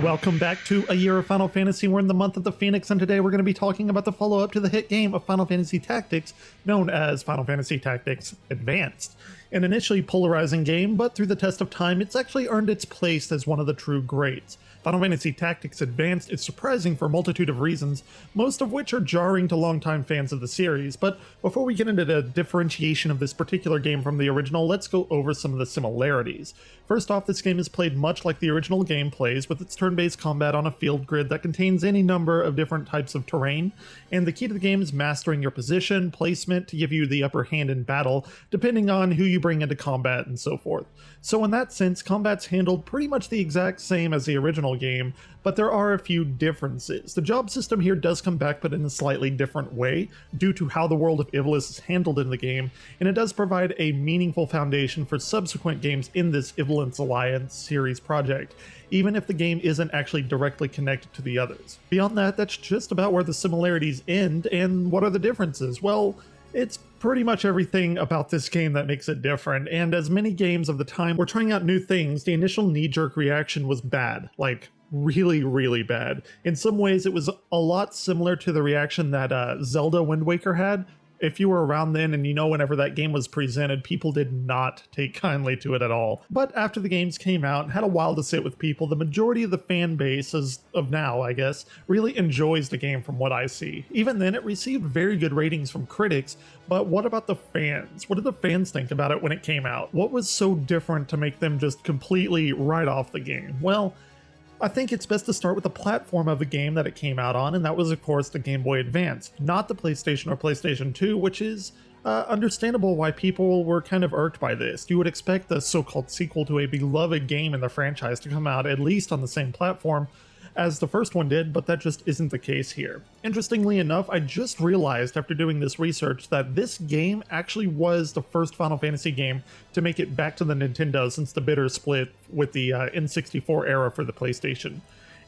Welcome back to A Year of Final Fantasy. We're in the month of the Phoenix, and today we're going to be talking about the follow-up to the hit game of Final Fantasy Tactics, known as Final Fantasy Tactics Advanced. An initially polarizing game, but through the test of time, it's actually earned its place as one of the true greats. Final Fantasy Tactics Advanced is surprising for a multitude of reasons, most of which are jarring to longtime fans of the series, but before we get into the differentiation of this particular game from the original, let's go over some of the similarities. First off, this game is played much like the original game plays, with its turn-based combat on a field grid that contains any number of different types of terrain, and the key to the game is mastering your position, placement to give you the upper hand in battle, depending on who you bring into combat and so forth. So in that sense, combat's handled pretty much the exact same as the original game, but there are a few differences. The job system here does come back, but in a slightly different way, due to how the world of Ivalice is handled in the game, and it does provide a meaningful foundation for subsequent games in this Ivalice Alliance series project, even if the game isn't actually directly connected to the others. Beyond that, that's just about where the similarities end, and what are the differences? Well, it's pretty much everything about this game that makes it different, and as many games of the time were trying out new things, the initial knee-jerk reaction was bad, like really bad. In some ways it was a lot similar to the reaction that Zelda Wind Waker had. If you were around then and you know whenever that game was presented, people did not take kindly to it at all. But after the games came out and had a while to sit with people, the majority of the fan base, as of now I guess, really enjoys the game from what I see. Even then it received very good ratings from critics, but what about the fans? What did the fans think about it when it came out? What was so different to make them just completely write off the game? Well, I think it's best to start with the platform of the game that it came out on, and that was of course the Game Boy Advance, not the PlayStation or PlayStation 2, which is understandable why people were kind of irked by this. You would expect the so-called sequel to a beloved game in the franchise to come out at least on the same platform as the first one did, but that just isn't the case here. Interestingly enough, I just realized after doing this research that this game actually was the first Final Fantasy game to make it back to the Nintendo since the bitter split with the N64 era for the PlayStation.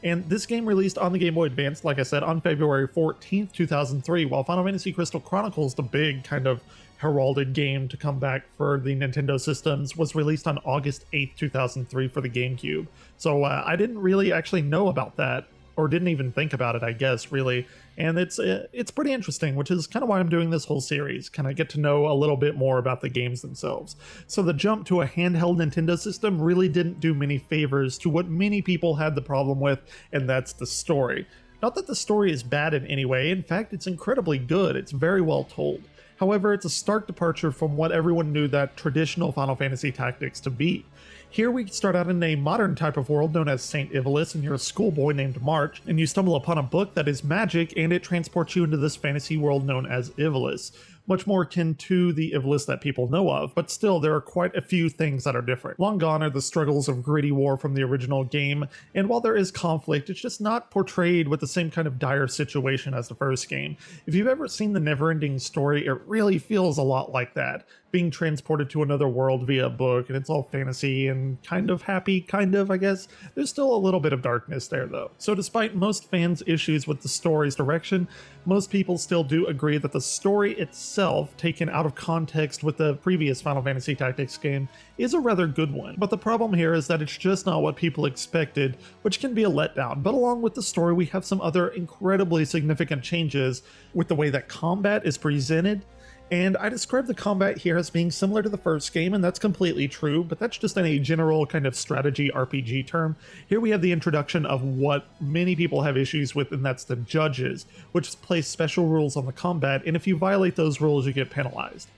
And this game released on the Game Boy Advance, like I said, on February 14th, 2003, while Final Fantasy Crystal Chronicles, the big kind of heralded game to come back for the Nintendo systems, was released on August 8th, 2003 for the GameCube. So I didn't really actually know about that, or didn't even think about it, I guess, really. And it's pretty interesting, which is kind of why I'm doing this whole series, kind of get to know a little bit more about the games themselves. So the jump to a handheld Nintendo system really didn't do many favors to what many people had the problem with, and that's the story. Not that the story is bad in any way, in fact it's incredibly good, it's very well told. However, it's a stark departure from what everyone knew that traditional Final Fantasy Tactics to be. Here we start out in a modern type of world known as St. Ivalice, and you're a schoolboy named March, and you stumble upon a book that is magic, and it transports you into this fantasy world known as Ivalice. Much more akin to the Ivalice that people know of, but still there are quite a few things that are different. Long gone are the struggles of gritty war from the original game, and while there is conflict, it's just not portrayed with the same kind of dire situation as the first game. If you've ever seen the Neverending Story, it really feels a lot like that. Being transported to another world via a book, and it's all fantasy and kind of happy, kind of, I guess. There's still a little bit of darkness there though. So despite most fans' issues with the story's direction, most people still do agree that the story itself, taken out of context with the previous Final Fantasy Tactics game, is a rather good one. But the problem here is that it's just not what people expected, which can be a letdown. But along with the story, we have some other incredibly significant changes with the way that combat is presented. And I describe the combat here as being similar to the first game, and that's completely true, but that's just in a general kind of strategy RPG term. Here we have the introduction of what many people have issues with, and that's the judges, which place special rules on the combat, and if you violate those rules, you get penalized.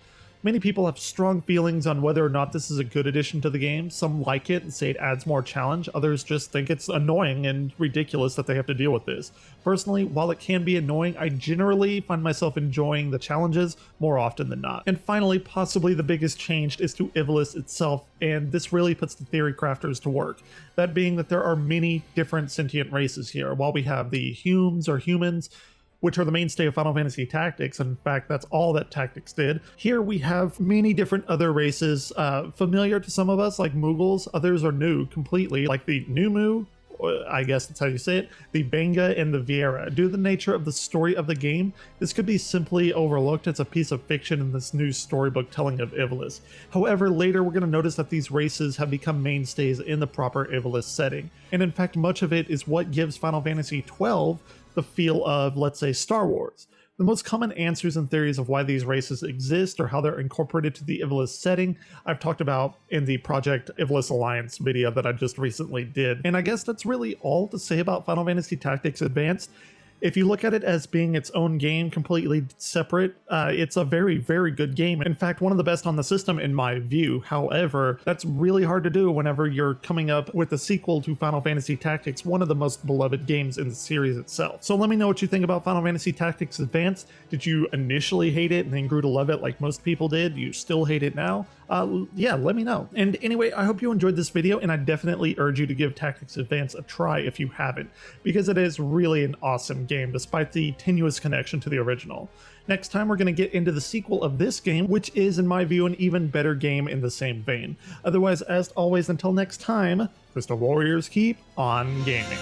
Many people have strong feelings on whether or not this is a good addition to the game. Some like it and say it adds more challenge. Others just think it's annoying and ridiculous that they have to deal with this. Personally, while it can be annoying, I generally find myself enjoying the challenges more often than not. And finally, possibly the biggest change is to Ivalice itself, and this really puts the theory crafters to work. That being that there are many different sentient races here. While we have the Humes or humans, which are the mainstay of Final Fantasy Tactics. In fact, that's all that Tactics did. Here we have many different other races familiar to some of us, like Moogles. Others are new completely, like the Numu, I guess that's how you say it, the Benga and the Vieira. Due to the nature of the story of the game, this could be simply overlooked as a piece of fiction in this new storybook telling of Ivalice. However, later we're going to notice that these races have become mainstays in the proper Ivalice setting, and in fact much of it is what gives Final Fantasy XII the feel of, let's say, Star Wars. The most common answers and theories of why these races exist or how they're incorporated to the Ivalice setting I've talked about in the Project Ivalice Alliance video that I just recently did. And I guess that's really all to say about Final Fantasy Tactics Advanced. If you look at it as being its own game, completely separate, it's a very, very good game. In fact, one of the best on the system in my view. However, that's really hard to do whenever you're coming up with a sequel to Final Fantasy Tactics, one of the most beloved games in the series itself. So let me know what you think about Final Fantasy Tactics Advanced. Did you initially hate it and then grew to love it like most people did? Do you still hate it now? Yeah, let me know. And anyway, I hope you enjoyed this video, and I definitely urge you to give Tactics Advance a try if you haven't, because it is really an awesome game despite the tenuous connection to the original. Next time we're going to get into the sequel of this game, which is in my view an even better game in the same vein. Otherwise, as always, until next time, Crystal Warriors keep on gaming.